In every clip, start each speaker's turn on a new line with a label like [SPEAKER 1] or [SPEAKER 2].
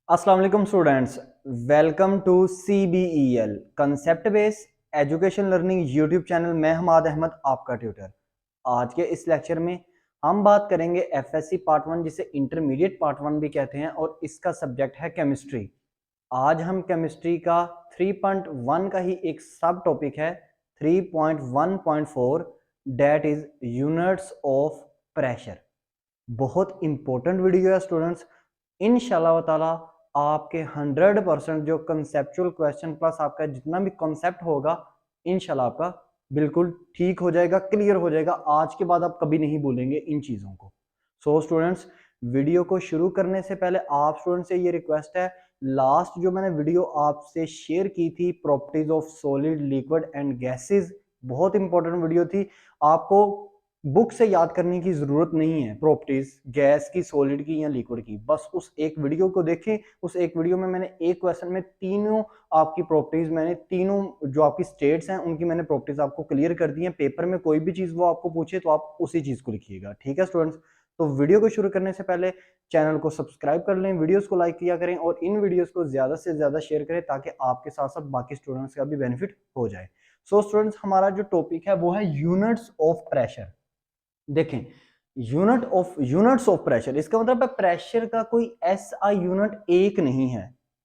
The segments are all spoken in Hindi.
[SPEAKER 1] अस्सलाम वालेकुम students, welcome to CBEL concept base education learning YouTube channel. मैं हमाद अहमद आपका ट्यूटर। आज के इस लेक्चर में हम बात करेंगे FSC पार्ट 1 जिसे इंटरमीडिएट पार्ट 1 भी कहते हैं और इसका सब्जेक्ट है केमिस्ट्री। आज हम केमिस्ट्री का 3.1 का ही एक सब टॉपिक है 3.1.4 that is units of pressure. बहुत इंपॉर्टेंट वीडियो है स्टूडेंट्स। इंशाल्लाह ताला आपके 100% जो कंसेप्चुअल क्वेश्चन प्लस आपका जितना भी कॉन्सेप्ट होगा इंशाल्लाह आपका बिल्कुल ठीक हो जाएगा, क्लियर हो जाएगा। आज के बाद आप कभी नहीं भूलेंगे इन चीज़ों को। सो स्टूडेंट्स, वीडियो को शुरू करने से पहले आप स्टूडेंट से ये रिक्वेस्ट है, लास्ट जो मैंने वीडियो आपसे शेयर की थी properties of solid liquid and gases, बहुत इंपॉर्टेंट वीडियो थी। आपको बुक से याद करने की जरूरत नहीं है प्रॉपर्टीज गैस की, सॉलिड की या लिक्विड की। बस उस एक वीडियो को देखें। उस एक वीडियो में मैंने एक क्वेश्चन में तीनों आपकी प्रॉपर्टीज, मैंने तीनों जो आपकी स्टेट्स हैं उनकी मैंने प्रॉपर्टीज आपको क्लियर कर दी हैं। पेपर में कोई भी चीज वो आपको पूछे तो आप उसी चीज को लिखिएगा, ठीक है स्टूडेंट्स। तो वीडियो को शुरू करने से पहले चैनल को सब्सक्राइब कर लें, वीडियोस को लाइक किया करें और इन वीडियोस को ज्यादा से ज्यादा शेयर करें ताकि आपके साथ साथ बाकी स्टूडेंट्स का भी बेनिफिट हो जाए। सो स्टूडेंट्स, हमारा जो टॉपिक है वो है यूनिट्स ऑफ प्रेशर। देखें, यूनिट्स ऑफ प्रेशर, इसका मतलब है प्रेशर का कोई SI यूनिट एक नहीं है,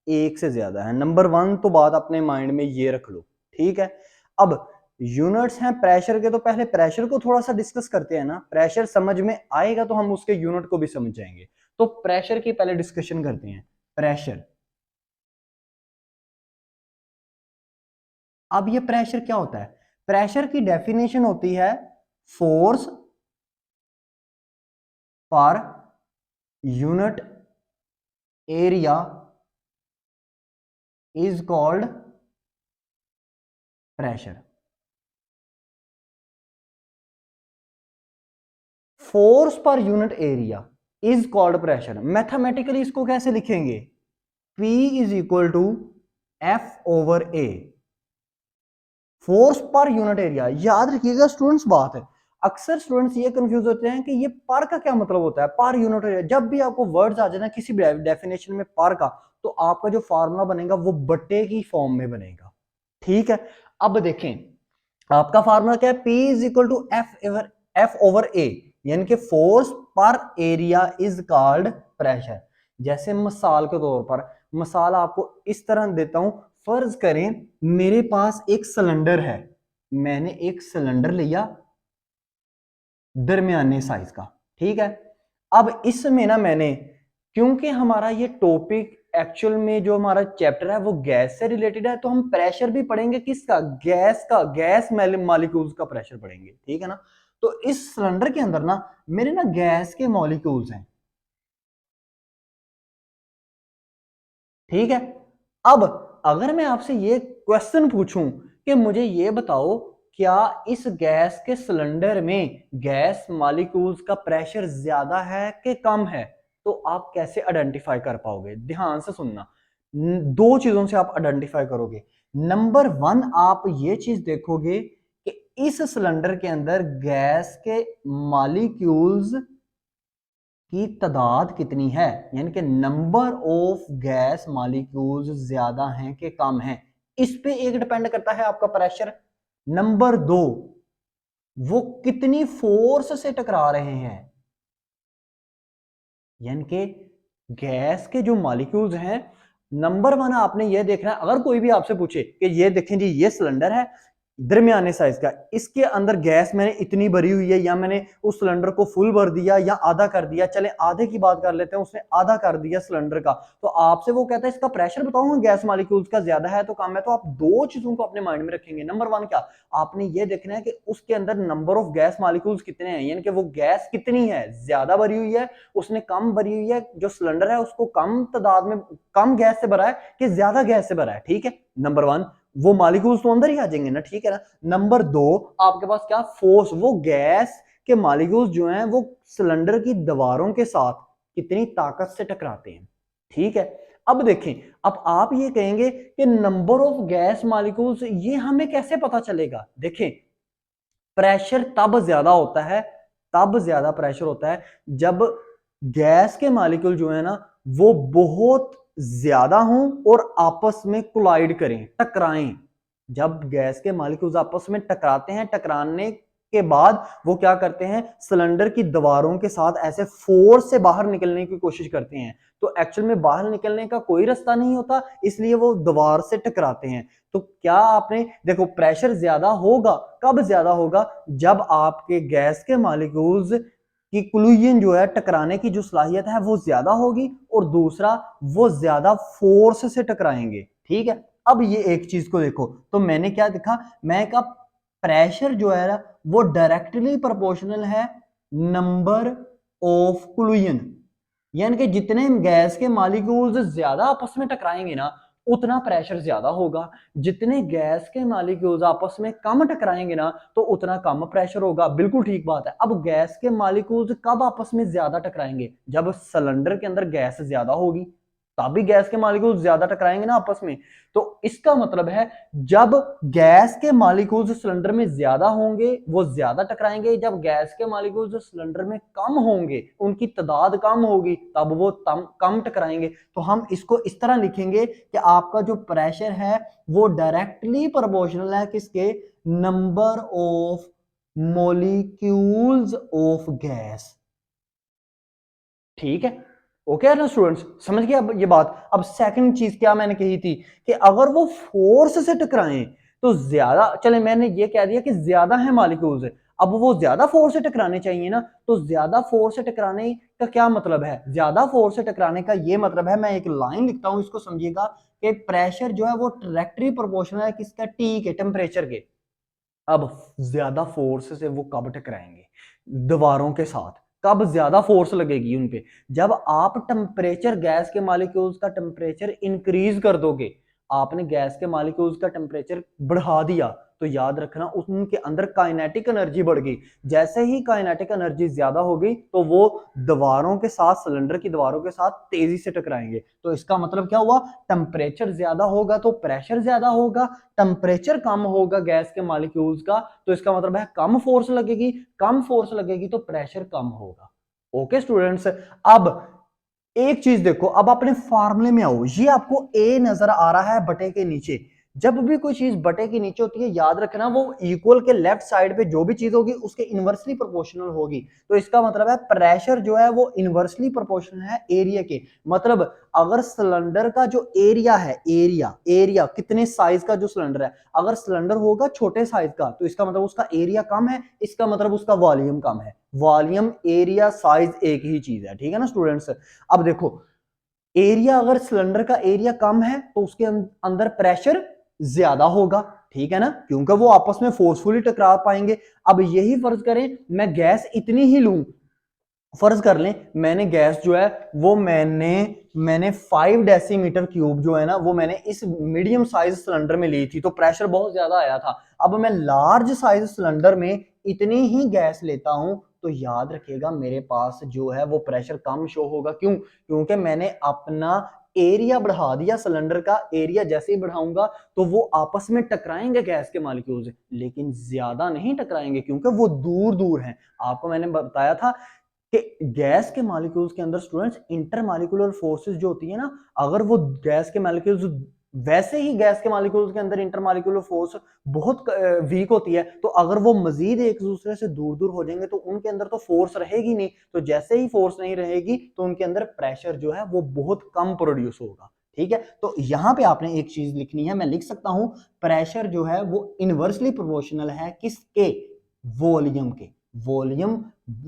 [SPEAKER 1] एक से ज्यादा है। नंबर 1 तो बात अपने माइंड में ये रख लो, ठीक है। अब यूनिट्स हैं प्रेशर के, तो पहले प्रेशर को थोड़ा सा डिस्कस करते हैं ना। प्रेशर समझ में आएगा तो हम उसके यूनिट को भी समझ जाएंगे। तो प्रेशर की पहले डिस्कशन करते हैं। प्रेशर, अब ये प्रेशर क्या होता है? प्रेशर की डेफिनेशन होती है force per unit area is called pressure. Force per unit area is called pressure. Mathematically इसको कैसे लिखेंगे? P is equal to F/A, force per unit area. याद रखिएगा स्टूडेंट्स, बात है अक्सर स्टूडेंट्स ये कंफ्यूज होते हैं कि ये पर का क्या मतलब होता है, पर यूनिट एरिया। जब भी आपको वर्ड्स आ जाए ना किसी भी डेफिनेशन में पर का, तो आपका जो फार्मूला बनेगा वो बट्टे की फॉर्म में बनेगा, ठीक है। अब देखें, आपका फार्मूला क्या है? P is equal to F/A, यानी कि फोर्स पर एरिया इज कॉल्ड प्रेशर। जैसे मिसाल के तौर पर, मिसाल आपको इस तरह देता हूं। फर्ज करें मेरे पास एक सिलेंडर है, मैंने एक सिलेंडर लिया दरमियाने साइज का, ठीक है। अब इसमें ना मैंने, क्योंकि हमारा ये टॉपिक एक्चुअल में जो हमारा चैप्टर है वो गैस से रिलेटेड है, तो हम प्रेशर भी पढ़ेंगे किसका? गैस का, गैस मॉलिक्यूल्स का प्रेशर पढ़ेंगे, ठीक है ना। तो इस सिलेंडर के अंदर ना मेरे ना गैस के मॉलिक्यूल्स हैं, ठीक है। अब अगर मैं आपसे ये क्वेश्चन पूछूं कि मुझे ये बताओ, क्या इस गैस के सिलेंडर में गैस मॉलिक्यूल्स का प्रेशर ज्यादा है कि कम है, तो आप कैसे आइडेंटिफाई कर पाओगे? ध्यान से सुनना, दो चीजों से आप आइडेंटिफाई करोगे। नंबर 1, आप ये चीज देखोगे कि इस सिलेंडर के अंदर गैस के मॉलिक्यूल्स की तादाद कितनी है, यानी कि नंबर ऑफ गैस मॉलिक्यूल्स ज्यादा हैं कि कम हैं। इस पे एक डिपेंड करता है आपका प्रेशर। नंबर 2, वो कितनी फोर्स से टकरा रहे हैं, यानी कि गैस के जो मॉलिक्यूल्स हैं। नंबर 1 आपने ये देखना है, अगर कोई भी आपसे पूछे कि ये देखें जी ये सिलेंडर है दरमियाने साइज का, इसके अंदर गैस मैंने इतनी भरी हुई है, या मैंने उस सिलेंडर को फुल भर दिया या आधा कर दिया, चले आधे की बात कर लेते हैं, उसने आधा कर दिया सिलेंडर का, तो आपसे वो कहता है इसका प्रेशर बताओ, गैस मॉलिक्यूल्स का ज्यादा है तो कम है। तो आप दो चीजों को अपने माइंड में रखेंगे। नंबर 1 क्या, आपने ये देखना है कि उसके अंदर नंबर ऑफ गैस मॉलिक्यूल्स कितने हैं, यानी कि वो गैस कितनी है, ज्यादा भरी हुई है, उसने कम भरी हुई है, जो सिलेंडर है उसको कम तादाद में, कम गैस से भरा है कि ज्यादा गैस से भरा है, ठीक है। नंबर 1, वो मॉलिक्यूल्स तो अंदर ही आ जाएंगे ना, ठीक है ना। नंबर 2, आपके पास क्या, फोर्स, वो गैस के मॉलिक्यूल्स जो हैं वो सिलेंडर की दीवारों के साथ कितनी ताकत से टकराते हैं, ठीक है। अब देखें, अब आप ये कहेंगे कि नंबर ऑफ गैस मॉलिक्यूल्स, ये हमें कैसे पता चलेगा? देखें, प्रेशर तब ज्यादा होता है, तब ज्यादा प्रेशर होता है जब गैस के मॉलिक्यूल जो है ना वो बहुत ज्यादा हों और आपस में कोलाइड करें, टकराएं। जब गैस के मॉलिक्यूल्स आपस में टकराते हैं, टकराने के बाद वो क्या करते हैं, सिलेंडर की दीवारों के साथ ऐसे फोर्स से बाहर निकलने की कोशिश करते हैं। तो एक्चुअल में बाहर निकलने का कोई रास्ता नहीं होता, इसलिए वो दीवार से टकराते हैं। तो क्या आपने देखो, प्रेशर ज्यादा होगा, कब ज्यादा होगा, जब आपके गैस के मॉलिक्यूल्स की कोलिजन जो है, टकराने की जो सलाहियत है वो ज्यादा होगी, और दूसरा वो ज्यादा फोर्स से टकराएंगे। ठीक है, अब ये एक चीज को देखो, तो मैंने क्या देखा, मैं का प्रेशर जो है ना वो डायरेक्टली प्रोपोर्शनल है नंबर ऑफ कोलिजन, यानी कि जितने गैस के मॉलिक्यूल्स ज्यादा आपस में टकराएंगे ना, उतना प्रेशर ज्यादा होगा। जितने गैस के मॉलिक्यूल्स आपस में कम टकराएंगे ना, तो उतना कम प्रेशर होगा। बिल्कुल ठीक बात है। अब गैस के मॉलिक्यूल्स कब आपस में ज्यादा टकराएंगे, जब सिलेंडर के अंदर गैस ज्यादा होगी, तभी गैस के मॉलिक्यूल्स ज्यादा टकराएंगे ना आपस में। तो इसका मतलब है, जब गैस के मॉलिक्यूल्स सिलेंडर में ज्यादा होंगे वो ज्यादा टकराएंगे, जब गैस के मॉलिक्यूल्स सिलेंडर में कम होंगे, उनकी तादाद कम होगी, तब वो कम टकराएंगे। तो हम इसको इस तरह लिखेंगे कि आपका जो प्रेशर है वो डायरेक्टली प्रोपोर्शनल है किसके, number of molecules of gas. ठीक है, ओके है ना स्टूडेंट्स, समझ गए अब ये बात। अब सेकंड चीज क्या मैंने कही थी, कि अगर वो फोर्स से टकराएं तो ज्यादा, चले मैंने ये कह दिया कि ज्यादा है मॉलिक्यूल्स, अब वो ज्यादा फोर्स से टकराने चाहिए ना, तो ज्यादा फोर्स से टकराने का क्या मतलब है, ज्यादा फोर्स से टकराने का ये मतलब है, मैं एक लाइन लिखता हूं, इसको समझिएगा, कि प्रेशर जो है वो डायरेक्टली प्रोपोर्शनल है किसका, टी के, टेम्परेचर के। अब ज्यादा फोर्स से वो कब टकराएंगे, दीवारों के साथ, कब ज्यादा फोर्स लगेगी उनपे, जब आप टेम्परेचर, गैस के मॉलिक्यूल्स का टेम्परेचर इंक्रीज कर दोगे। आपने गैस के मॉलिक्यूल्स का टेम्परेचर बढ़ा दिया, तो याद रखना उनके अंदर काइनेटिक एनर्जी बढ़ गई। जैसे ही काइनेटिक एनर्जी ज्यादा हो गई, तो वो दीवारों के साथ, सिलेंडर की दीवारों के साथ तेजी से टकराएंगे। तो इसका मतलब क्या हुआ, टेम्परेचर ज्यादा होगा तो प्रेशर ज्यादा होगा, टेम्परेचर कम होगा गैस के मॉलिक्यूल्स का, तो इसका मतलब है कम फोर्स लगेगी, कम फोर्स लगेगी तो प्रेशर कम होगा। ओके स्टूडेंट्स, अब एक चीज देखो, अब अपने फार्मूले में आओ, ये आपको ए नजर आ रहा है बटे के नीचे। जब भी कोई चीज बटे के नीचे होती है, याद रखना वो इक्वल के लेफ्ट साइड पे जो भी चीज होगी उसके इनवर्सली प्रोपोर्शनल होगी। तो इसका मतलब है प्रेशर जो है वो इनवर्सली प्रोपोर्शनल है एरिया के। मतलब अगर सिलेंडर का जो एरिया है, एरिया एरिया कितने साइज का जो सिलेंडर है, अगर सिलेंडर होगा छोटे साइज का, तो इसका मतलब उसका एरिया कम है, इसका मतलब उसका वॉल्यूम कम है। वॉल्यूम, एरिया, साइज एक ही चीज है। ठीक है ना स्टूडेंट्स। अब देखो, एरिया, अगर सिलेंडर का एरिया कम है तो उसके अंदर प्रेशर ज्यादा होगा। ठीक है ना, क्योंकि वो आपस में फोर्सफुली टकरा पाएंगे। अब यही फर्ज करें मैं गैस इतनी ही लूं, फर्ज कर लें मैंने गैस जो है वो मैंने 5 डेसीमीटर क्यूब जो है ना, वो मैंने इस मीडियम साइज सिलेंडर में ली थी, तो प्रेशर बहुत ज्यादा आया था। अब मैं लार्ज साइज सिलेंडर में इतनी ही गैस लेता हूं, तो याद रखिएगा मेरे पास जो है वो प्रेशर कम शो होगा। क्यों, क्योंकि मैंने अपना एरिया बढ़ा दिया, सिलेंडर का एरिया जैसे ही बढ़ाऊंगा तो वो आपस में टकराएंगे गैस के मॉलिक्यूल्स, लेकिन ज्यादा नहीं टकराएंगे क्योंकि वो दूर दूर हैं। आपको मैंने बताया था कि गैस के मॉलिक्यूल्स के अंदर स्टूडेंट्स इंटरमॉलिक्यूलर फोर्सेस जो होती है ना, अगर वो गैस के मॉलिक्यूल्स, वैसे ही गैस के मॉलिक्यूल्स के अंदर इंटरमॉलिक्यूलर फोर्स बहुत वीक होती है, तो अगर वो मजीद एक दूसरे से दूर दूर हो जाएंगे तो उनके अंदर तो फोर्स रहेगी नहीं। तो जैसे ही फोर्स नहीं रहेगी तो उनके अंदर प्रेशर जो है वो बहुत कम प्रोड्यूस होगा। ठीक है, तो यहां पे आपने एक चीज लिखनी है, मैं लिख सकता हूं, प्रेशर जो है वो इनवर्सली प्रोपोर्शनल है किसके, वॉल्यूम के। वॉल्यूम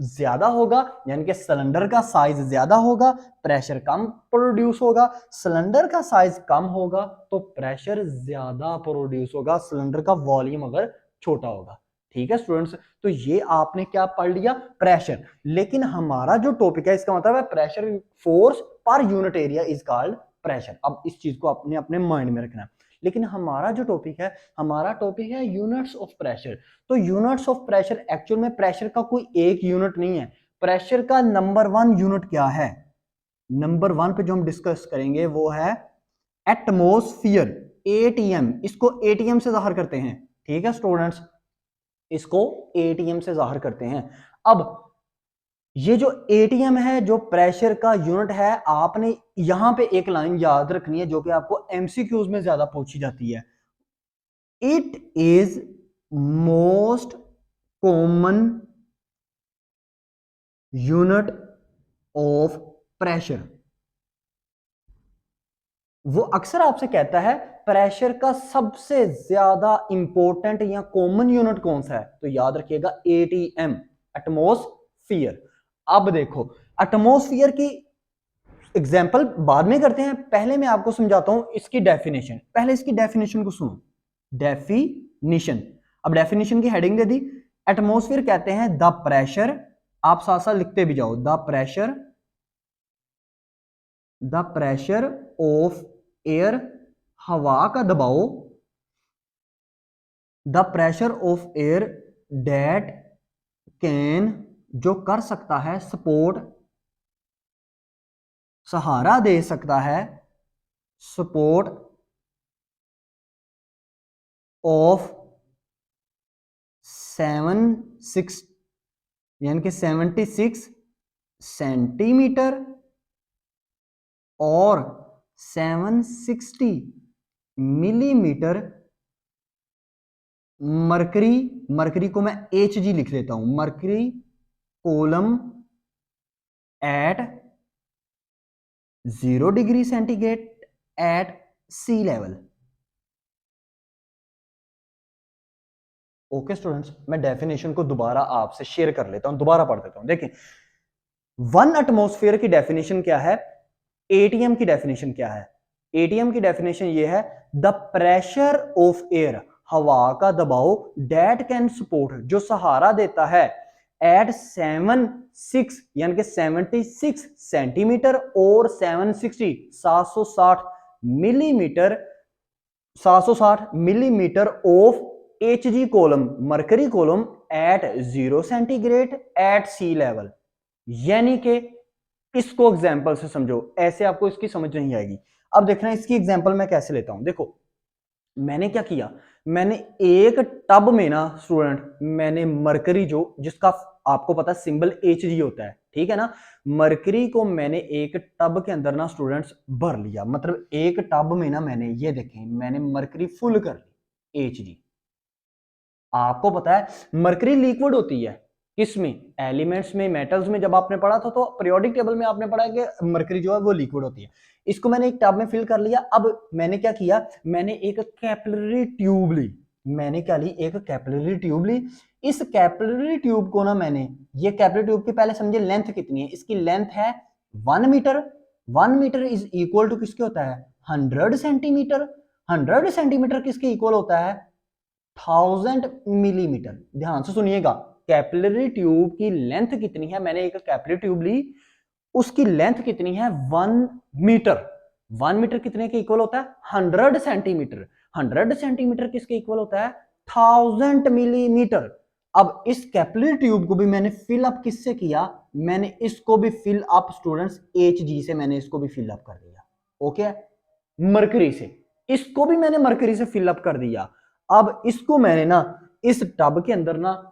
[SPEAKER 1] ज्यादा होगा यानी कि सिलेंडर का साइज ज्यादा होगा, प्रेशर कम प्रोड्यूस होगा। सिलेंडर का साइज कम होगा तो प्रेशर ज्यादा प्रोड्यूस होगा, सिलेंडर का वॉल्यूम अगर छोटा होगा। ठीक है स्टूडेंट्स, तो ये आपने क्या पढ़ लिया, प्रेशर। लेकिन हमारा जो टॉपिक है इसका मतलब है pressure, force per unit area is called pressure. अब इस चीज को अपने अपने माइंड में रखना। लेकिन हमारा जो टॉपिक है, हमारा टॉपिक है यूनिट्स ऑफ प्रेशर। तो यूनिट्स ऑफ प्रेशर, एक्चुअल में प्रेशर का कोई एक यूनिट नहीं है। प्रेशर का नंबर 1 यूनिट क्या है, नंबर 1 पे जो हम डिस्कस करेंगे वो है एटमॉस्फेयर, एटीएम। इसको एटीएम से जाहिर करते हैं। ठीक है स्टूडेंट्स, इसको एटीएम से जाहिर करते हैं। अब ये जो एटीएम है, जो प्रेशर का यूनिट है, आपने यहां पे एक लाइन याद रखनी है जो कि आपको एमसीक्यूज में ज्यादा पूछी जाती है। It is most common unit of pressure. वो अक्सर आपसे कहता है प्रेशर का सबसे ज्यादा इंपॉर्टेंट या कॉमन यूनिट कौन सा है, तो याद रखिएगा एटीएम, एटमॉस्फियर। अब देखो एटमॉस्फियर की एग्जाम्पल बाद में करते हैं, पहले मैं आपको समझाता हूं इसकी डेफिनेशन। पहले इसकी डेफिनेशन को सुनो, डेफिनेशन। अब डेफिनेशन की हेडिंग दे दी, एटमॉस्फेयर कहते हैं द प्रेशर, आप साथ साथ लिखते भी जाओ, द प्रेशर ऑफ एयर, हवा का दबाव, the pressure of air date can, जो कर सकता है, सपोर्ट, सहारा दे सकता है, सपोर्ट ऑफ 76 यानी कि 76 सेंटीमीटर और 760 मिलीमीटर मरकरी, मरकरी को मैं एच जी लिख लेता हूं, mercury column at 0 degree centigrade at sea level. Okay students, मैं डेफिनेशन को दोबारा आपसे शेयर कर लेता हूं, दोबारा पढ़ देता हूं। देखिए, वन एटमॉस्फेयर की डेफिनेशन क्या है, एटीएम की डेफिनेशन क्या है। एटीएम की डेफिनेशन ये है द प्रेशर ऑफ एयर, हवा का दबाव, डेट कैन सपोर्ट, जो सहारा देता है, एट 76 यानी कि 76 सेंटीमीटर और 760 760 millimetre, 760 millimetre of H G column, mercury column at 0 centigrade at sea level. यानी कि इसको एग्जाम्पल से समझो, ऐसे आपको इसकी समझ नहीं आएगी। अब देखना इसकी एग्जाम्पल मैं कैसे लेता हूं। देखो मैंने क्या किया, मैंने एक टब में ना स्टूडेंट, मैंने मरकरी, जो जिसका आपको पता सिंबल एच जी होता है, ठीक है ना, मरकरी को मैंने एक टब के अंदर ना स्टूडेंट्स भर लिया। मतलब एक टब में ना मैंने, ये देखें, मैंने मरकरी फुल कर ली, एच जी। आपको पता है मरकरी लिक्विड होती है किसमें, एलिमेंट्स में, मेटल्स में। जब आपने पढ़ा था तो पीरियोडिक टेबल में आपने पढ़ा कि मरकरी जो है वो लिक्विड होती है। इसको मैंने एक टब में फिल कर लिया। अब मैंने क्या किया, मैंने एक कैपिलरी ट्यूब ली, मैंने क्या ली, एक कैपिलरी ट्यूब ली। इस कैपिलरी ट्यूब को ना मैंने, ये कैपिलरी ट्यूब की पहले समझे लेंथ कितनी है, इसकी लेंथ है 1 metre. 1 metre is equal to किसके होता है, 100 सेंटीमीटर। 100 सेंटीमीटर किसके इक्वल होता है, 1000 मिलीमीटर। ध्यान से सुनिएगा, कैपिलरी ट्यूब की लेंथ कितनी है, मैंने एक कैपिलरी ट्यूब ली, उसकी लेंथ कितनी है, 1 मीटर। 1 मीटर कितने के इक्वल होता है, 100 सेंटीमीटर। 100 सेंटीमीटर किसके इक्वल होता है, 1000 मिलीमीटर। अब इस कैपिलरी ट्यूब को भी मैंने फिल अप किससे किया, मैंने इसको भी fill up students H G से, मैंने इसको भी फिल अप कर दिया। ओके, मरकरी से, इसको भी मैंने मरकरी से फिल अप कर दिया। अब इसको मैंने ना इस टब के अंदर ना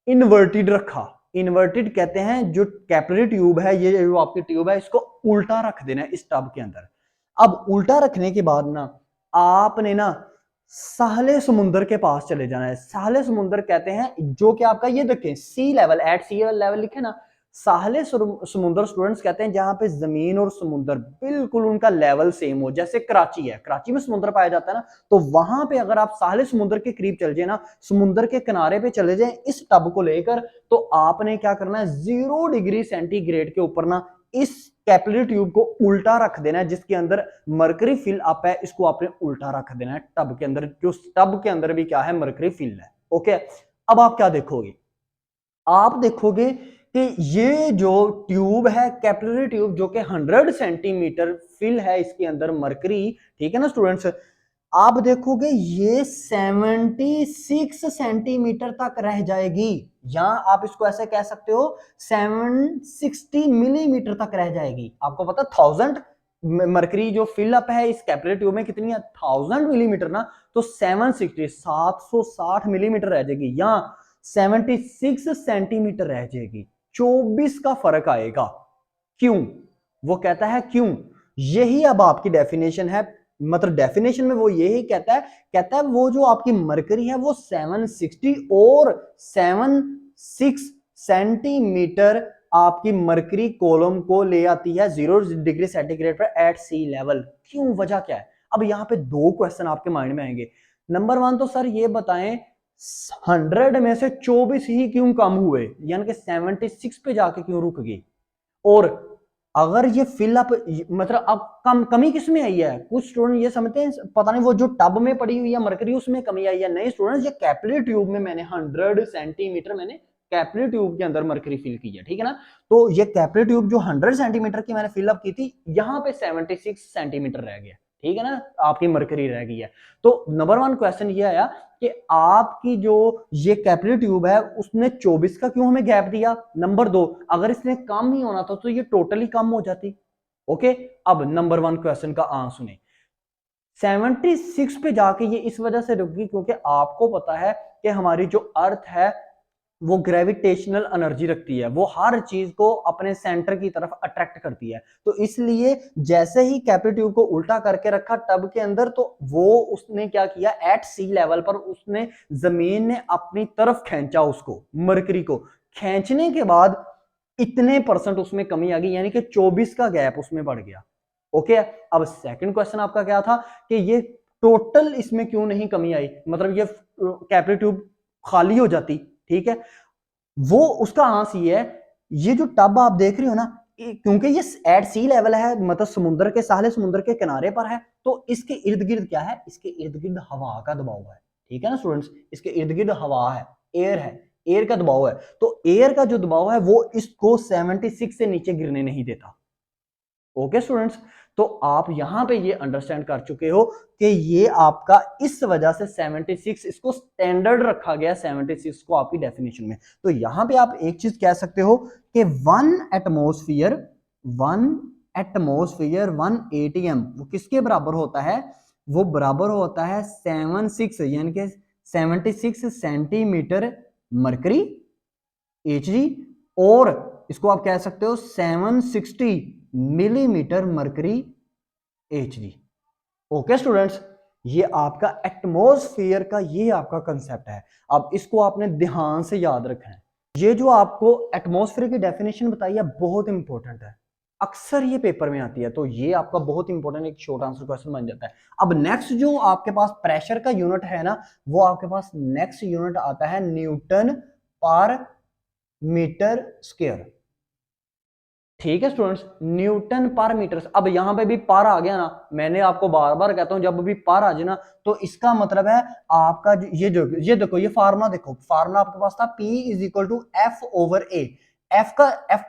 [SPEAKER 1] इन्वर्टेड रखा। इन्वर्टेड कहते हैं, जो कैपिलरी ट्यूब है, ये जो आपकी ट्यूब है, इसको उल्टा रख देना है इस टब के अंदर। अब उल्टा रखने के बाद ना आपने ना साहले समुंदर के पास चले जाना है। साहले समुंदर कहते हैं जो कि आपका, ये देखें, सी लेवल, एट सी लेवल लिखे ना, साहले समुंदर स्टूडेंट्स कहते हैं जहां पे जमीन और समुंदर बिल्कुल उनका लेवल सेम हो। जैसे कराची है, कराची में समुंदर पाया जाता है ना, तो वहां पे अगर आप साहले समुंदर के करीब चल जाए ना, समुंदर के किनारे पे चले जाए इस टब को लेकर, तो आपने क्या करना है, 0 डिग्री सेंटीग्रेड के ऊपर ना इस कैपिलरी ट्यूब को उल्टा रख देना है, जिसके अंदर मरकरी फिल अप है, इसको आपने उल्टा रख देना है टब के अंदर, जो टब के अंदर भी क्या है, मरकरी फिल है। ओके, अब आप क्या देखोगे, आप देखोगे कि ये जो ट्यूब है, कैपिलरी ट्यूब, जो कि 100 सेंटीमीटर फिल है इसके अंदर मरकरी, ठीक है ना स्टूडेंट्स, आप देखोगे ये 76 सेंटीमीटर तक रह जाएगी, या आप इसको ऐसे कह सकते हो 760 मिलीमीटर तक रह जाएगी। आपको पता 1000 मरकरी जो फिल अप है इस कैपिलरी ट्यूब में कितनी है, 1000 मिलीमीटर ना, तो 760 760 मिलीमीटर रह जाएगी, या 76 सेंटीमीटर रह जाएगी। 24 का फर्क आएगा। क्यों? वो कहता है क्यों? यही अब आपकी डेफिनेशन है, मतलब डेफिनेशन में वो यही कहता है वो जो आपकी मरकरी है वो 760 और 76 सेंटीमीटर आपकी मरकरी कॉलम को ले आती है 0 डिग्री सेंटीग्रेड पर एट सी लेवल। क्यों? वजह क्या है? अब यहाँ पे दो क्वेश्चन आपके माइंड में आएंगे। नंबर 1 तो सर ये बताएं 100 में से 24 ही क्यों कम हुए, यानी कि 76 पे जाके क्यों रुक गई? और अगर ये फिलअप मतलब अब कमी किस में आई है? कुछ स्टूडेंट ये समझते हैं पता नहीं वो जो टब में पड़ी हुई है मरकरी उसमें कमी आई है। नहीं स्टूडेंट्स, ये कैपिलरी ट्यूब में मैंने 100 सेंटीमीटर मैंने कैपिलरी ट्यूब के अंदर मरकरी फिल की है, ठीक है ना। तो ये कैपिलरी ट्यूब जो 100 सेंटीमीटर की मैंने फिलअप की थी, यहाँ पे 76 सेंटीमीटर रह गया, ठीक है ना, आपकी मरकरी रह गई है। तो नंबर 1 क्वेश्चन ये आया कि आपकी जो ये कैपिलरी ट्यूब है उसने 24 का क्यों हमें गैप दिया। नंबर 2, अगर इसने कम ही होना था तो ये टोटली कम हो जाती। ओके, अब नंबर 1 क्वेश्चन का आंसर सुने। 76 पे जाके ये इस वजह से रुक गई क्योंकि आपको पता है कि हमारी जो अर्थ है वो ग्रेविटेशनल एनर्जी रखती है, वो हर चीज को अपने सेंटर की तरफ अट्रैक्ट करती है। तो इसलिए जैसे ही कैपिलरी ट्यूब को उल्टा करके रखा टब के अंदर, तो वो उसने क्या किया, एट सी लेवल पर उसने जमीन ने अपनी तरफ खींचा, उसको मरकरी को खींचने के बाद इतने परसेंट उसमें कमी आ गई, यानी कि 24 का गैप उसमें बढ़ गया। ओके, अब सेकंड क्वेश्चन आपका क्या था कि ये टोटल इसमें क्यों नहीं कमी आई, मतलब ये कैपिलरी ट्यूब खाली हो जाती, ठीक है। वो उसका आंसर ये है, ये जो टब आप देख रहे हो ना, क्योंकि ये एट सी लेवल है, मतलब समुद्र के साले समुद्र के किनारे पर है, तो इसके इर्द गिर्द क्या है, इसके इर्द गिर्द हवा का दबाव है, ठीक है ना स्टूडेंट्स। इसके इर्द गिर्द हवा है, एयर है, एयर का दबाव है। तो एयर का जो दबाव है वो इसको 76 से नीचे गिरने नहीं देता। ओके स्टूडेंट्स, तो आप यहां पे ये अंडरस्टैंड कर चुके हो कि ये आपका इस वजह से 76 इसको स्टैंडर्ड रखा गया 76 को आपकी डेफिनेशन में। तो यहां पे आप एक चीज कह सकते हो कि वन एटमोस्फियर 1 ATM वो किसके बराबर होता है, वो बराबर होता है 76 यानी कि 76 सेंटीमीटर मरकरी Hg, और इसको आप कह सकते हो 760 millimetre mercury Hg। Okay students, ये आपका एटमॉस्फेयर का ये आपका कंसेप्ट है। अब इसको आपने ध्यान से याद रखना है। ये जो आपको एटमॉस्फेयर की डेफिनेशन बताई है बहुत इंपॉर्टेंट है, अक्सर ये पेपर में आती है, तो ये आपका बहुत इंपॉर्टेंट एक शॉर्ट आंसर क्वेश्चन बन जाता है। अब नेक्स्ट जो आपके पास प्रेशर का यूनिट है ना, वो आपके पास नेक्स्ट यूनिट आता है न्यूटन पर मीटर स्क्वायर, ठीक है स्टूडेंट्स, न्यूटन पर मीटर। अब यहां पे भी पर आ गया ना, मैंने आपको बार बार कहता हूं जब भी पर आ जाए ना, तो इसका मतलब है आपका ये देखो ये फार्मूला देखो, फार्मूला आपके पास था P is equal to F over A. F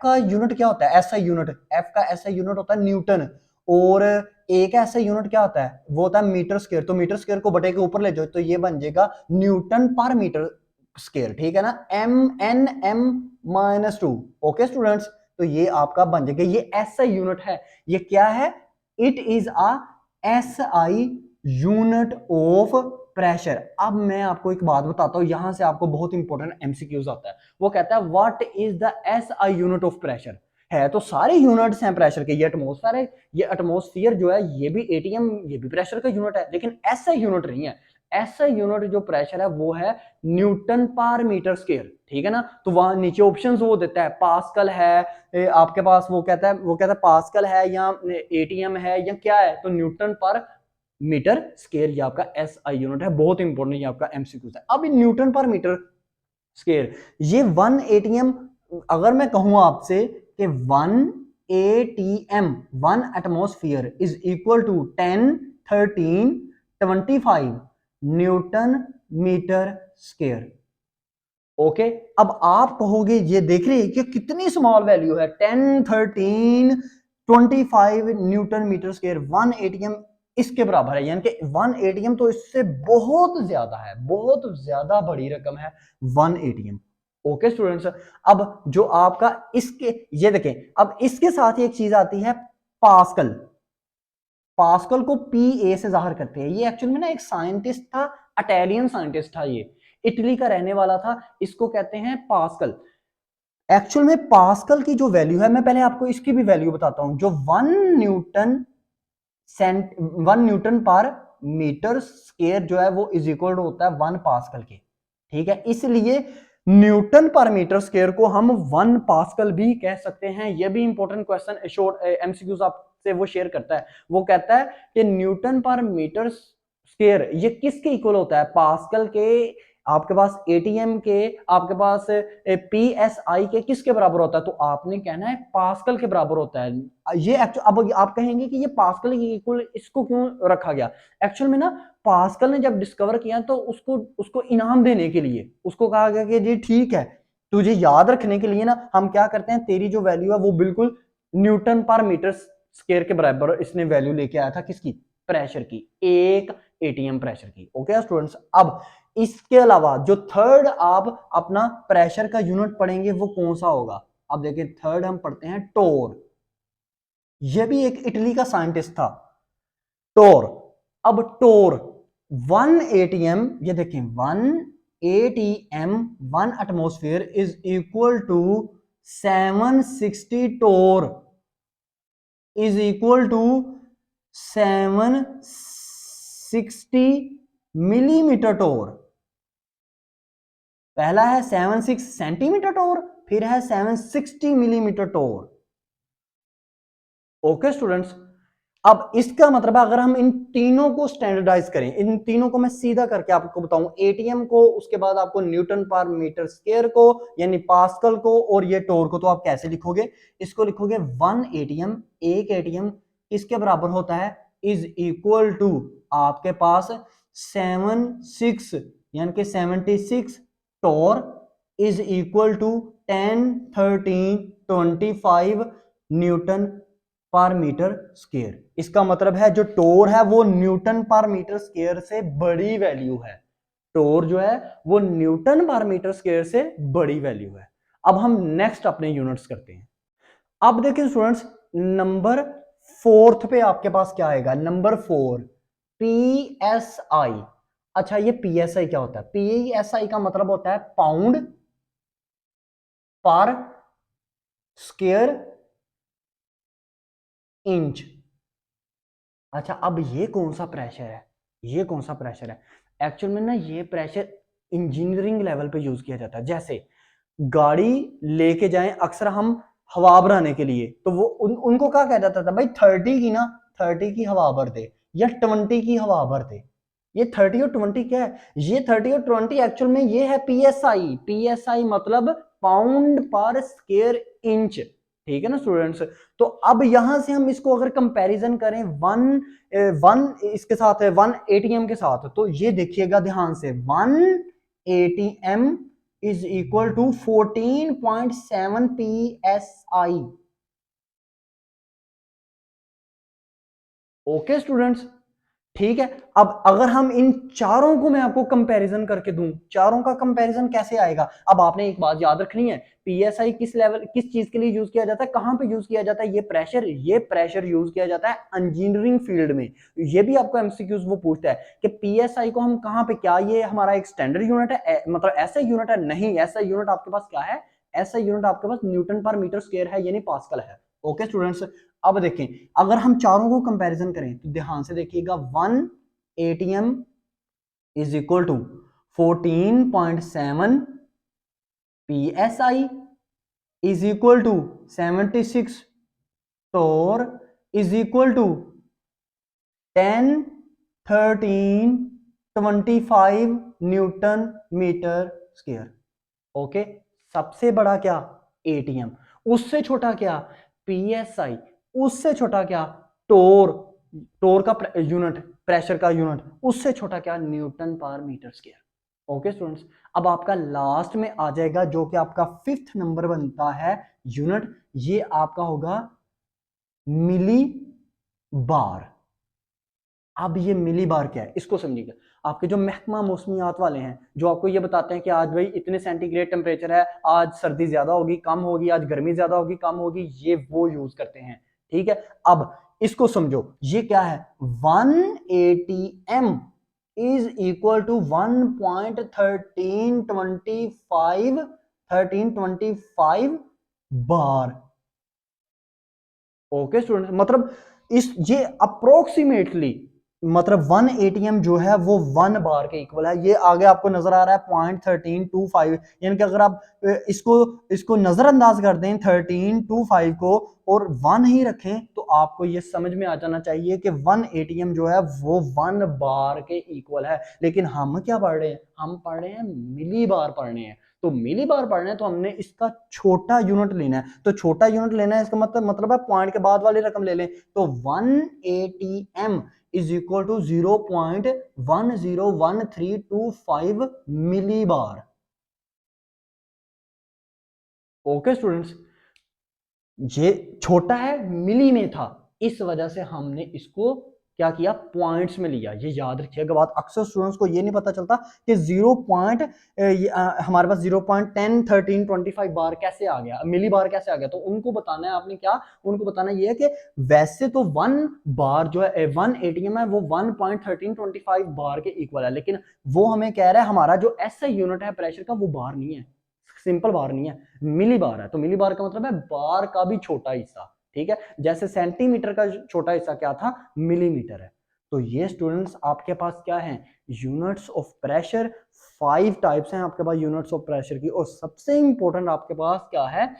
[SPEAKER 1] का यूनिट क्या होता है, एसआई यूनिट, एफ का एसआई यूनिट होता है न्यूटन, और ए का एसआई यूनिट क्या होता है, वो होता है मीटर स्क्वायर। तो मीटर स्क्वायर को बटे के ऊपर ले जाओ तो ये बन जाएगा न्यूटन पर मीटर स्क्वायर, ठीक है ना, m(n)(m)-2। ओके स्टूडेंट्स, तो ये आपका बन जाएगा, ये एसआई यूनिट है। ये क्या है, it is a SI unit of pressure. अब मैं आपको एक बात बताता हूं, यहां से आपको बहुत इंपॉर्टेंट एमसीक्यूज आता है। वो कहता है what is the SI unit of pressure. है तो सारे यूनिट्स हैं प्रेशर के, ये एटमॉस्फेयर है, ये एटमॉस्फेयर जो है ये भी एटीएम, ये भी प्रेशर का यूनिट है, लेकिन एसआई यूनिट नहीं है। एसआई यूनिट जो प्रेशर है वो है न्यूटन पर मीटर स्क्वायर, ठीक है ना। तो वहां नीचे ऑप्शंस वो देता है, पास्कल है आपके पास, वो कहता है पास्कल है या एटीएम है या क्या है, तो न्यूटन पर मीटर स्क्वायर ये आपका एसआई यूनिट है। बहुत इंपॉर्टेंट ये आपका एमसीक्यू है। अब न्यूटन पर मीटर स्क्वायर, ये 1 एटीएम, अगर मैं कहूं आपसे कि 1 ATM 1 atmosphere is equal to 10 13 25 newton metre square. Okay, अब आप कहोगे ये देख रहे हैं कि कितनी स्मॉल वैल्यू है, 10 13 25 न्यूटन मीटर स्क्वायर, 1 एटीएम इसके बराबर है, यानी कि 1 एटीएम तो इससे बहुत ज्यादा है, बहुत ज्यादा बड़ी रकम है 1 एटीएम। ओके स्टूडेंट्स, अब जो आपका इसके ये देखें, अब इसके साथ ही एक चीज आती है पास्कल। पास्कल को पी से जाहिर करते हैं। ये एक्चुअल में ना एक साइंटिस्ट था, इटालियन साइंटिस्ट था, ये इटली का रहने वाला था, इसको कहते हैं पास्कल। एक्चुअल में पास्कल की जो वैल्यू है, मैं पहले आपको इसकी भी वैल्यू बताता हूं, जो 1 न्यूटन पर मीटर स्क्वायर जो है वो इज इक्वल टू होता है 1 पास्कल के। ठीक है, इसलिए न्यूटन पर मीटर स्क्वायर को हम 1 पास्कल भी कह सकते हैं। यह भी इंपॉर्टेंट क्वेश्चन शॉर्ट एमसीक्यूज आपसे वो शेयर करता है। वो कहता है कि न्यूटन पर मीटर स्क्वायर ये किसके इक्वल होता है, पास्कल के, आपके पास एटीएम के, आपके पास पीएसआई के, किसके बराबर होता है? तो आपने कहना है पास्कल के बराबर होता है। ये अब आप कहेंगे कि ये पास्कल इक्वल इसको क्यों रखा गया? एक्चुअल में ना पास्कल ने जब डिस्कवर किया तो उसको उसको इनाम देने के लिए उसको कहा गया कि जी ठीक है, तुझे याद रखने के लिए ना हम क्या करते हैं, तेरी जो वैल्यू है वो बिल्कुल न्यूटन पर मीटर स्क्वायर के बराबर इसने वैल्यू लेके आया था, किसकी? प्रेशर की, एक एटीएम प्रेशर की। ओके स्टूडेंट्स, अब इसके अलावा जो थर्ड आप अपना प्रेशर का यूनिट पढ़ेंगे वो कौन सा होगा? अब देखिए थर्ड हम पढ़ते हैं टोर। यह भी एक इटली का साइंटिस्ट था, टोर। अब टोर 1 ATM, ये देखें 1 ATM 1 atmosphere is equal to 760 torr, is equal to 760 millimetre torr. पहला है 76 सेंटीमीटर टोर, फिर है 760 मिलीमीटर टोर। ओके स्टूडेंट्स, अब इसका मतलब अगर हम इन तीनों को स्टैंडर्डाइज करें, इन तीनों को मैं सीधा करके आपको बताऊं, एटीएम को, उसके बाद आपको न्यूटन पर मीटर स्क्वायर को यानी पास्कल को, और ये टोर को, तो आप कैसे लिखोगे? इसको लिखोगे 1 ATM, एक एटीएम किसके बराबर होता है? इज इक्वल टू आपके पास 76 यानी कि 76 torr is equal to 10, 13, 25 Newton पर मीटर स्क्वायर। इसका मतलब है जो टोर है वो न्यूटन पर मीटर स्क्वायर से बड़ी वैल्यू है। टोर जो है वो न्यूटन पर मीटर स्क्वायर से बड़ी वैल्यू है। अब हम नेक्स्ट अपने यूनिट्स करते हैं। अब देखिए स्टूडेंट्स, नंबर 4 पे आपके पास क्या आएगा? Number 4 PSI. अच्छा, ये पीएसआई क्या होता है? पीएसआई का मतलब होता है पाउंड पर स्क्वायर इंच। अच्छा, अब ये कौन सा प्रेशर है? ये कौन सा प्रेशर है? एक्चुअल में ना ये प्रेशर इंजीनियरिंग लेवल पे यूज किया जाता है। जैसे गाड़ी लेके जाएं अक्सर हम हवा भराने के लिए, तो वो उनको क्या कहा जाता था? भाई 30 की ना, 30 की हवा भर दे या 20 की हवा भर दे। ये 30 और 20 क्या है? ये 30 और 20 एक्चुअल में ये है पीएसआई। पीएसआई मतलब पाउंड पर स्क्वायर इंच। ठीक है ना स्टूडेंट्स? तो अब यहां से हम इसको अगर कंपैरिजन करें वन इसके साथ है 1 ATM के साथ, तो ये देखिएगा ध्यान से, 1 ATM is equal to 14.7 PSI। Okay students, ठीक है। अब अगर हम इन चारों को मैं आपको कंपैरिजन करके दूं, चारों का कंपैरिजन कैसे आएगा? अब आपने एक बात याद रखनी है, पीएसआई किस लेवल, किस चीज के लिए यूज किया जाता है, कहां पे यूज किया जाता है? ये प्रेशर यूज किया जाता है इंजीनियरिंग फील्ड में। ये भी आपको एमसीक्यूज वो पूछता है कि पीएसआई को हम कहां पे, क्या ये हमारा एक स्टैंडर्ड यूनिट है, मतलब ऐसा यूनिट है? नहीं, ऐसा यूनिट आपके पास क्या है? ऐसा यूनिट आपके पास न्यूटन पर मीटर स्क्वायर है, यानी पास्कल है। ओके स्टूडेंट्स, अब देखें अगर हम चारों को कंपैरिजन करें तो ध्यान से देखिएगा, 1 ATM is equal to 14.7 PSI is equal to 76 torr is equal to 10, 13, 25 newton metre square. Okay, सबसे बड़ा क्या? एटीएम। उससे छोटा क्या? पीएसआई। उससे छोटा क्या? टोर। टोर का यूनिट, प्रेशर का यूनिट। उससे छोटा क्या? न्यूटन पर मीटर स्क्वायर। ओके स्टूडेंट्स, अब आपका लास्ट में आ जाएगा जो कि आपका 5th नंबर बनता है यूनिट, ये आपका होगा मिली बार। अब ये मिली बार क्या है इसको समझिएगा। आपके जो महकमा मौसमियात वाले हैं जो आपको ये बताते हैं कि आज भाई इतने सेंटीग्रेड टेम्परेचर है, आज सर्दी ज्यादा होगी कम होगी, आज गर्मी ज्यादा होगी कम होगी, ये वो यूज करते हैं। ठीक है, अब इसको समझो, ये क्या है? 1 ATM is equal to 1.1325 1325 bar. Okay student, मतलब इस ये अप्रोक्सीमेटली मतलब 1 एटीएम जो है वो 1 बार के इक्वल है। ये आगे आपको नजर आ रहा है 0.1325, यानी कि अगर आप इसको इसको नजरअंदाज कर दें 1325 को और 1 ही रखें तो आपको ये समझ में आ जाना चाहिए कि 1 एटीएम जो है वो 1 बार के इक्वल है। लेकिन हम क्या पढ़ रहे हैं, हम पढ़ रहे हैं मिली बार पढ़ रहे हैं। तो मिली बार पढ़ना है तो हमने इसका छोटा यूनिट लेना है। तो छोटा यूनिट लेना है इसका मतलब है पॉइंट के बाद वाली रकम ले लें। तो 1 ATM is equal to 0.101325 millibar. Okay students, ये छोटा है, मिली में था, इस वजह से हमने इसको क्या किया, पॉइंट्स में लिया। ये याद रखिएगा बात। अक्सर स्टूडेंट्स को ये नहीं पता चलता कि हमारे पास 0.101325 बार कैसे आ गया, मिली बार कैसे आ गया। तो उनको बताना है आपने क्या, उनको बताना ये है कि वैसे तो 1 बार जो है 1 एटीएम है वो 1.1325 बार के इक्वल है, लेकिन वो हमें कह रहा है हमारा जो एसआई यूनिट है प्रेशर का वो बार नहीं है, सिंपल बार नहीं है, मिली बार है। तो मिली बार का मतलब है बार का भी छोटा हिस्सा। ठीक है, जैसे सेंटीमीटर का छोटा हिस्सा क्या था, मिलीमीटर है। तो ये स्टूडेंट्स आपके पास क्या है, यूनिट्स ऑफ प्रेशर। 5 टाइप्स हैं आपके पास यूनिट्स ऑफ प्रेशर की, और सबसे इंपॉर्टेंट आपके पास क्या है,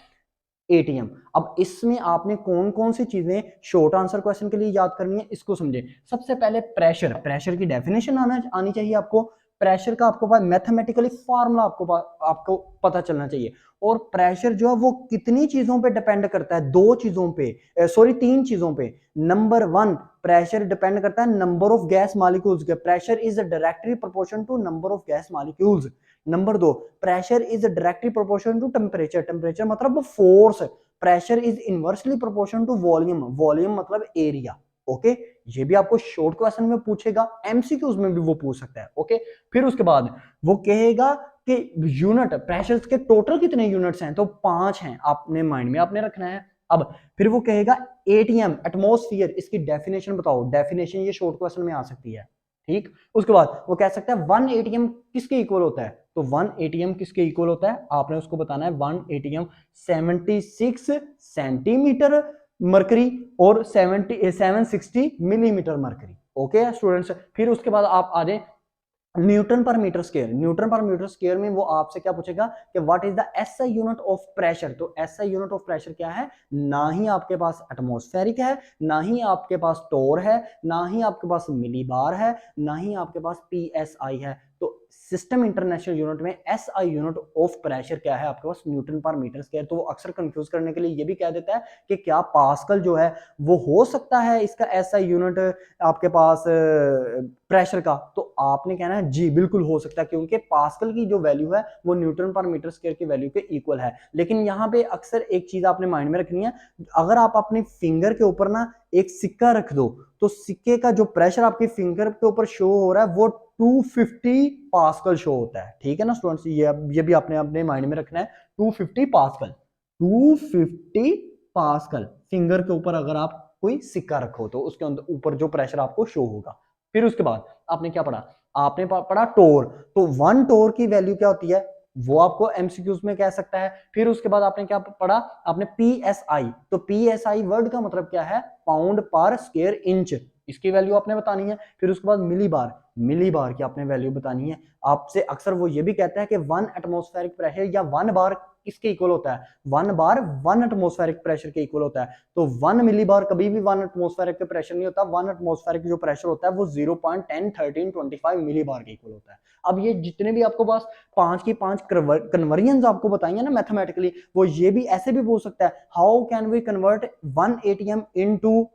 [SPEAKER 1] एटीएम। अब इसमें आपने कौन कौन सी चीजें शॉर्ट आंसर क्वेश्चन के लिए याद करनी है, इसको समझे। सबसे पहले प्रेशर, प्रेशर की डेफिनेशन आनी चाहिए आपको। प्रेशर का आपको पास मैथमेटिकली फार्मूला आपको पता चलना चाहिए। और प्रेशर जो है वो कितनी चीजों पे डिपेंड करता है, 2 चीजों पे, सॉरी 3 चीजों पे। नंबर 1, प्रेशर डिपेंड करता है नंबर ऑफ गैस मॉलिक्यूल्स के। Pressure is directly proportion to number of gas molecules. Number 2, pressure is directly proportion to temperature. Temperature मतलब force. Pressure is inversely proportion to volume. Volume मतलब एरिया। ओके, ये भी आपको शॉर्ट क्वेश्चन में पूछेगा, एमसीक्यूज में भी वो पूछ सकता है। ओके, फिर उसके बाद वो कहेगा कि यूनिट, प्रेशर के टोटल कितने यूनिट्स हैं, तो 5 हैं, आपने माइंड में आपने रखना है। अब फिर वो कहेगा एटीएम, एटमॉस्फेयर, इसकी डेफिनेशन बताओ। डेफिनेशन ये शॉर्ट क्वेश्चन में आ सकती है। ठीक, उसके बाद वो कह सकता है 1 एटीएम किसके इक्वल होता है, तो 1 एटीएम किसके इक्वल होता है, आपने उसको बताना है 1 एटीएम 76 सेंटीमीटर मरकरी और 760 मिलीमीटर मरकरी। ओके स्टूडेंट्स, फिर उसके बाद आप आ जाए न्यूटन पर मीटर स्क्वायर। न्यूटन पर मीटर स्क्वायर में वो आपसे क्या पूछेगा कि what is the SI unit of pressure. तो एसआई यूनिट ऑफ प्रेशर क्या है, ना ही आपके पास एटमॉस्फेरिक है, ना ही आपके पास टोर है, ना ही आपके पास मिली बार है, ना ही आपके पास पीएसआई है। तो सिस्टम इंटरनेशनल यूनिट में एसआई यूनिट ऑफ प्रेशर क्या है आपके पास, न्यूटन पर मीटर स्क्वायर। तो वो अक्सर कंफ्यूज करने के लिए ये भी कह देता है कि क्या पास्कल जो है वो हो सकता है इसका एसआई यूनिट आपके पास प्रेशर का। तो आपने कहना है जी बिल्कुल हो सकता है, क्योंकि पास्कल की जो वैल्यू है वो न्यूटन पर मीटर स्क्वायर की वैल्यू के इक्वल है। लेकिन यहाँ पे अक्सर एक चीज आपने माइंड में रखनी है, अगर आप अपने फिंगर के ऊपर ना एक सिक्का रख दो तो सिक्के का जो प्रेशर आपके फिंगर के ऊपर शो हो रहा है वो 250 पास्कल शो होता है। ठीक है ना स्टूडेंट्स, ये भी आपने अपने माइंड में रखना है, 250 पास्कल। 250 पास्कल फिंगर के ऊपर अगर आप कोई सिक्का रखो तो उसके अंदर ऊपर जो प्रेशर आपको शो होगा। फिर उसके बाद आपने क्या पढ़ा, आपने पढ़ा टोर। तो 1 टोर की वैल्यू क्या होती है, वो आपको एमसीक्यूज में कह सकता है। फिर उसके बाद आपने क्या पढ़ा, आपने पीएसआई। तो पीएसआई वर्ड का मतलब क्या है, पाउंड पर स्क्वायर इंच, इसकी वैल्यू आपने बतानी है। फिर उसके बाद मिली बार, मिली बार की आपने वैल्यू बतानी है। आपसे अक्सर वो ये भी कहता है कि 1 एटमॉस्फेरिक प्रेशर या 1 बार किसके इक्वल होता है, 1 बार 1 एटमॉस्फेरिक प्रेशर के इक्वल होता है। तो 1 मिली बार कभी भी 1 एटमॉस्फेरिक के प्रेशर नहीं होता। 1 एटमॉस्फेरिक जो प्रेशर होता है वो 0.101325 मिली बार के इक्वल होता है। अब ये जितने भी आपको पास 5 की 5 कन्वर्जन आपको बताएंगे ना मैथमेटिकली, वो ये भी ऐसे भी बोल सकता है, how can we convert 1 ATM into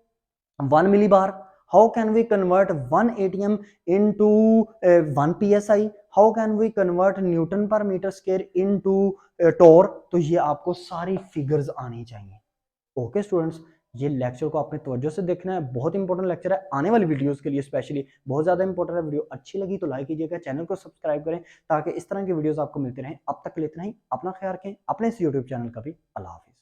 [SPEAKER 1] 1 millibar, how can we convert 1 atm into 1 psi, how can we convert Newton पर मीटर स्क्वायर इनटू टोर। तो ये आपको सारी फिगर्स आनी चाहिए। ओके स्टूडेंट्स, ये लेक्चर को आपने तवज्जो से देखना है, बहुत इंपॉर्टेंट लेक्चर है, आने वाली वीडियोस के लिए स्पेशली बहुत ज्यादा इंपॉर्टेंट है। वीडियो अच्छी लगी तो लाइक कीजिएगा, चैनल को सब्सक्राइब करें ताकि इस तरह की वीडियोस आपको मिलती रहें। अब तक के लिए इतना ही, अपना ख्याल रखें, अपने इस यूट्यूब चैनल का भी। अल्लाह हाफिज।